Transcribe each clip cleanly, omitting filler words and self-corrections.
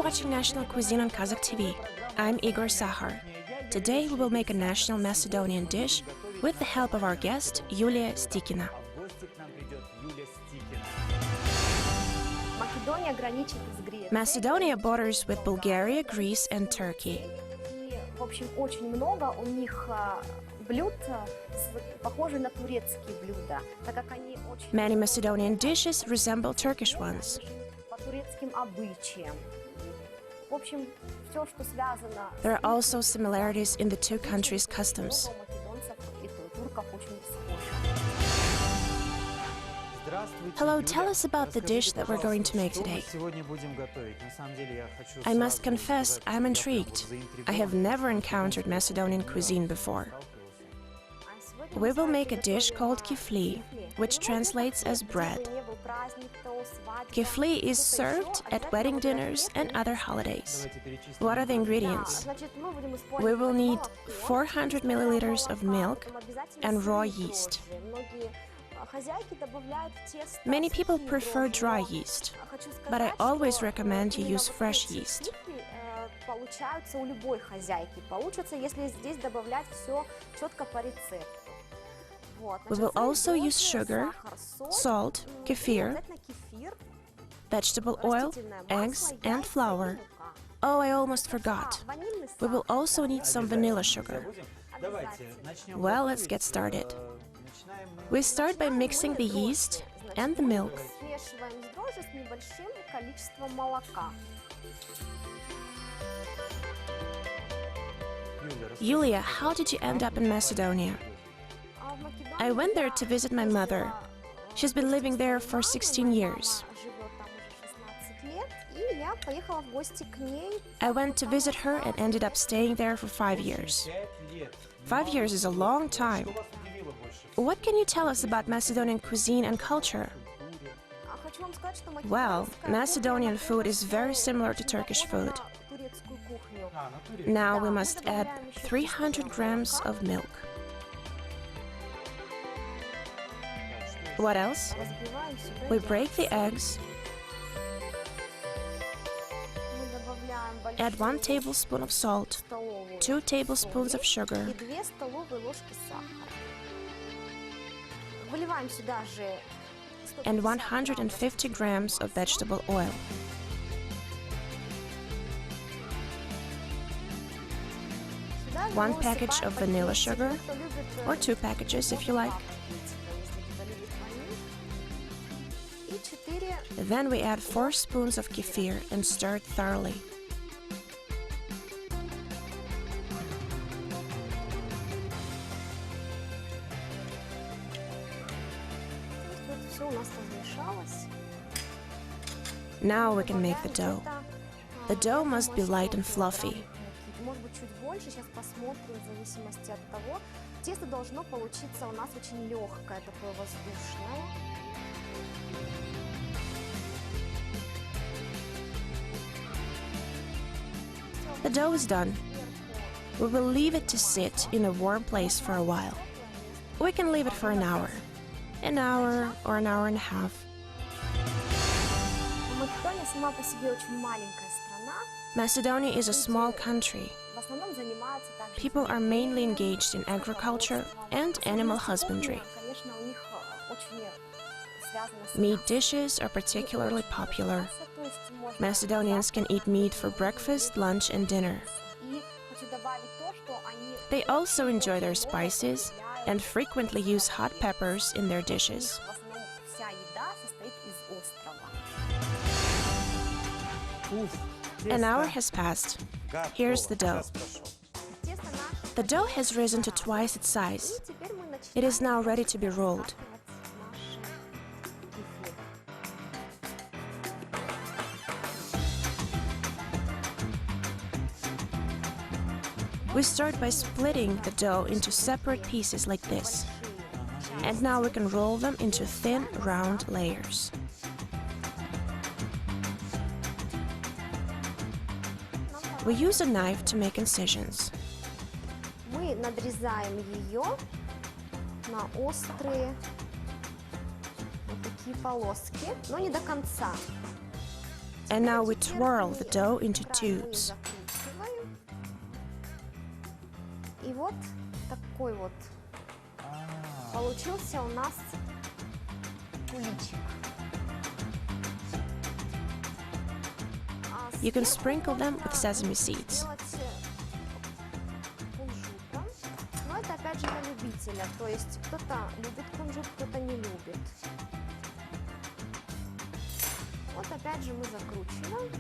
watching National Cuisine on Kazakh TV. I'm Igor Sahar. Today we will make a national Macedonian dish with the help of our guest, Yulia Stikina. Macedonia borders with Bulgaria, Greece and Turkey. Many Macedonian dishes resemble Turkish ones. There are also similarities in the two countries' customs. Hello, tell us about the dish that we're going to make today. I must confess, I'm intrigued. I have never encountered Macedonian cuisine before. We will make a dish called kifli, which translates as bread. Kifli is served at wedding dinners and other holidays. What are the ingredients? We will need 400 milliliters of milk and raw yeast. Many people prefer dry yeast, but I always recommend you use fresh yeast. We will also use sugar, salt, kefir, vegetable oil, eggs, and flour. Oh, I almost forgot. We will also need some vanilla sugar. Well, let's get started. We start by mixing the yeast and the milk. Yulia, how did you end up in Macedonia? I went there to visit my mother. She's been living there for 16 years. I went to visit her and ended up staying there for 5 years. 5 years is a long time. What can you tell us about Macedonian cuisine and culture? Well, Macedonian food is very similar to Turkish food. Now we must add 300 grams of milk. What else? We break the eggs, add 1 tablespoon of salt, 2 tablespoons of sugar, and 150 grams of vegetable oil. One package of vanilla sugar, or 2 packages if you like. Then we add 4 spoons of kefir and stir it thoroughly. Now we can make the dough. The dough must be light and fluffy. The dough is done. We will leave it to sit in a warm place for a while. We can leave it for an hour or an hour and a half. Macedonia is a small country. People are mainly engaged in agriculture and animal husbandry. Meat dishes are particularly popular. Macedonians can eat meat for breakfast, lunch and dinner. They also enjoy their spices and frequently use hot peppers in their dishes. An hour has passed. Here's the dough. The dough has risen to twice its size. It is now ready to be rolled. We start by splitting the dough into separate pieces like this. And now we can roll them into thin, round layers. We use a knife to make incisions. Мы надрезаем ее на острые вот такие полоски, но не до конца. And now we twirl the dough into tubes. И вот такой вот получился у нас куличик. You can sprinkle them with sesame seeds. Но это опять же на любителя, то есть кто-то любит кунжут, кто-то не любит. Вот опять же мы закручиваем.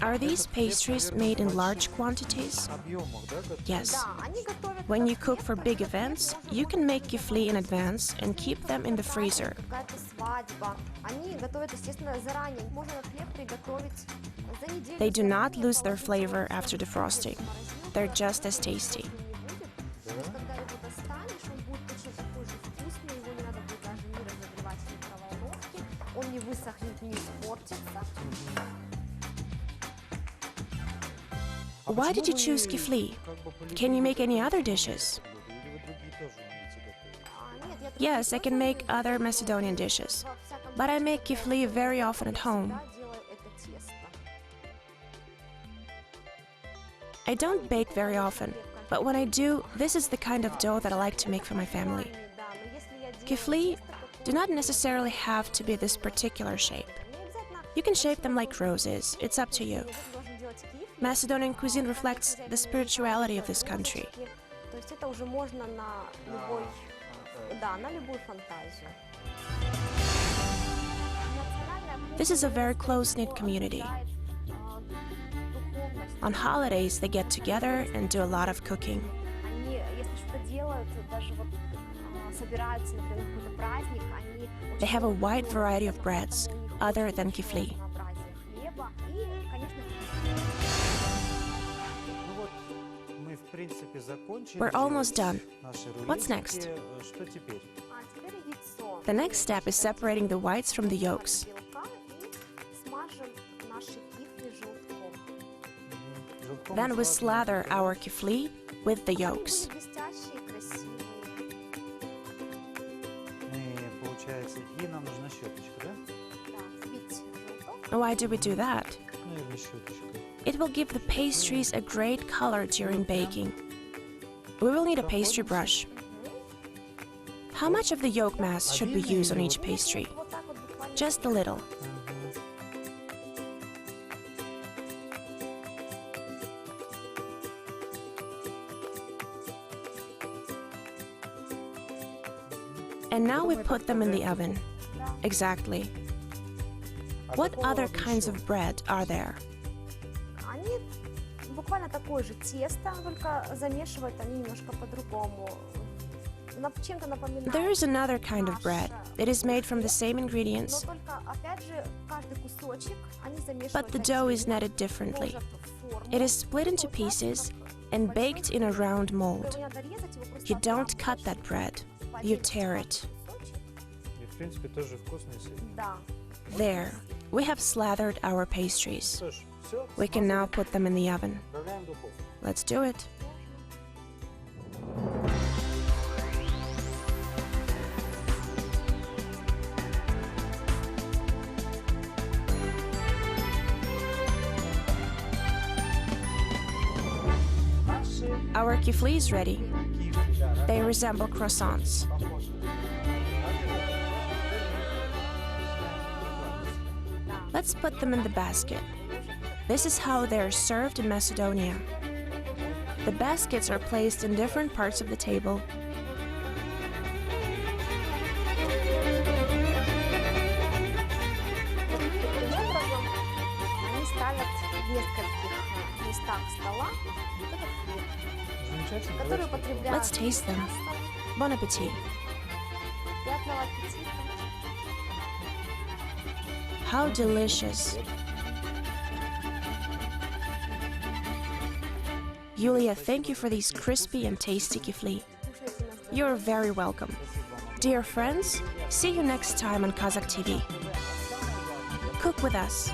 Are these pastries made in large quantities? Yes. When you cook for big events, you can make kifli in advance and keep them in the freezer. They do not lose their flavor after defrosting. They're just as tasty. Why did you choose kifli? Can you make any other dishes? Yes, I can make other Macedonian dishes, but I make kifli very often at home. I don't bake very often, but when I do, this is the kind of dough that I like to make for my family. Kifli do not necessarily have to be this particular shape. You can shape them like roses, it's up to you. Macedonian cuisine reflects the spirituality of this country. This is a very close-knit community. On holidays, they get together and do a lot of cooking. They have a wide variety of breads, other than kifli. We're almost done. What's next? The next step is separating the whites from the yolks. Then we slather our kifli with the yolks. Why do we do that? It will give the pastries a great color during baking. We will need a pastry brush. How much of the yolk mass should we use on each pastry? Just a little. And now we put them in the oven. Exactly. What other kinds of bread are there? Буквально такое же тесто, только замешивают они немножко по-другому. Чем-то напоминает. There is another kind of bread. It is made from the same ingredients, Но только, опять же, каждый кусочек они замешивают. but the dough is kneaded differently. It is split into pieces and baked in a round mold. You don't cut that bread, you tear it. There, we have slathered our pastries. We can now put them in the oven. Let's do it. Our kifli is ready. They resemble croissants. Let's put them in the basket. This is how they are served in Macedonia. The baskets are placed in different parts of the table. Let's taste them. Bon appetit. How delicious. Yulia, thank you for these crispy and tasty kifli. You're very welcome. Dear friends, see you next time on Kazakh TV. Cook with us.